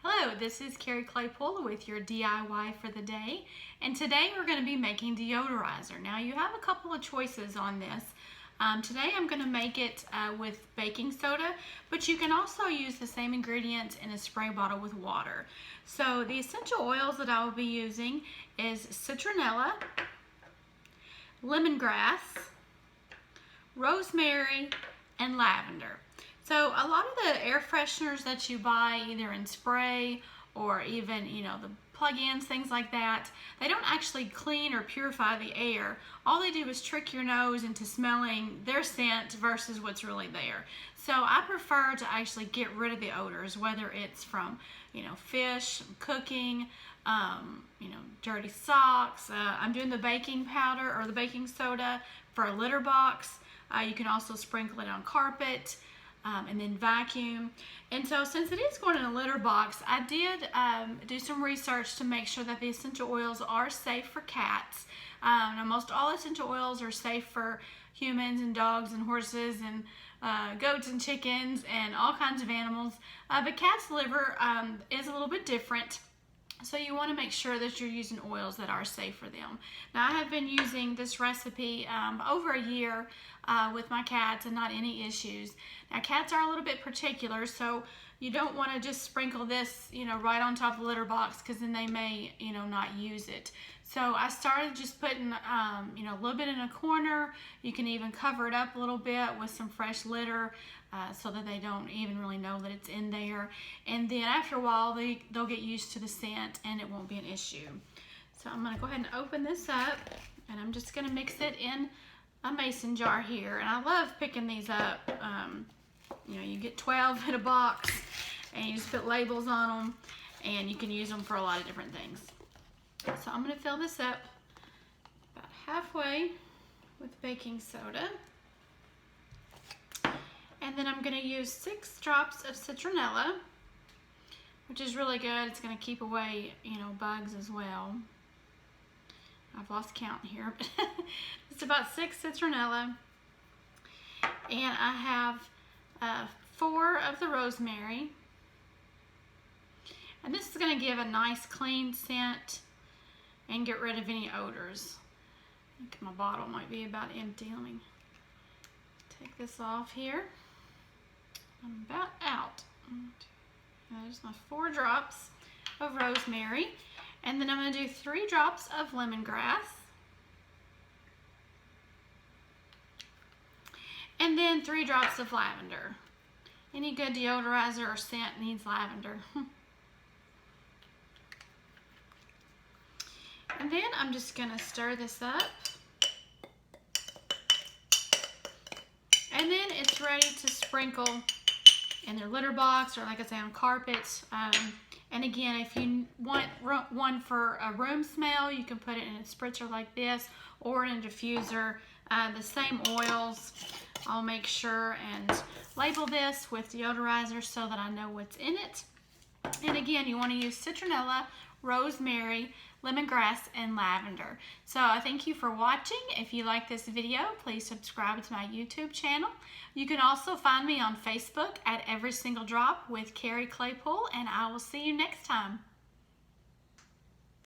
Hello, this is Carrie Claypool with your DIY for the day, and today we're going to be making deodorizer. Now you have a couple of choices on this. Today I'm going to make it with baking soda, but you can also use the same ingredients in a spray bottle with water. So the essential oils that I will be using is citronella, lemongrass, rosemary, and lavender. So a lot of the air fresheners that you buy either in spray or even, the plug-ins, things like that, they don't actually clean or purify the air. All they do is trick your nose into smelling their scent versus what's really there. So I prefer to actually get rid of the odors, whether it's from, fish, cooking, dirty socks. I'm doing the baking powder or the baking soda for a litter box. You can also sprinkle it on carpet. And then vacuum. And so since it is going in a litter box, I did do some research to make sure that the essential oils are safe for cats. Now most all essential oils are safe for humans and dogs and horses and goats and chickens and all kinds of animals. But cat's liver is a little bit different. So you want to make sure that you're using oils that are safe for them. Now I have been using this recipe over a year with my cats and not any issues. Now cats are a little bit particular, so you don't want to just sprinkle this, right on top of the litter box, because then they may, not use it. So I started just putting, a little bit in a corner. You can even cover it up a little bit with some fresh litter so that they don't even really know that it's in there. And then after a while, they'll get used to the scent and it won't be an issue. So I'm going to go ahead and open this up, and I'm just going to mix it in a mason jar here. And I love picking these up. You get 12 in a box, and you just put labels on them, and you can use them for a lot of different things. So I'm going to fill this up about halfway with baking soda. And then I'm going to use 6 drops of citronella, which is really good. It's going to keep away, bugs as well. I've lost count here, but it's about 6 citronella. And I have 4 of the rosemary. And this is going to give a nice clean scent and get rid of any odors. I think my bottle might be about empty. Let me take this off here. I'm about out. There's my 4 drops of rosemary. And then I'm going to do 3 drops of lemongrass. And then 3 drops of lavender. Any good deodorizer or scent needs lavender. And then I'm just going to stir this up. And then it's ready to sprinkle in their litter box, or like I say, on carpet. And again, if you want one for a room smell, you can put it in a spritzer like this or in a diffuser. The same oils. I'll make sure and label this with deodorizer so that I know what's in it. And again, you want to use citronella, rosemary, lemongrass, and lavender. So I thank you for watching. If you like this video, please subscribe to my YouTube channel. You can also find me on Facebook at Every Single Drop with Carrie Claypool, and I will see you next time.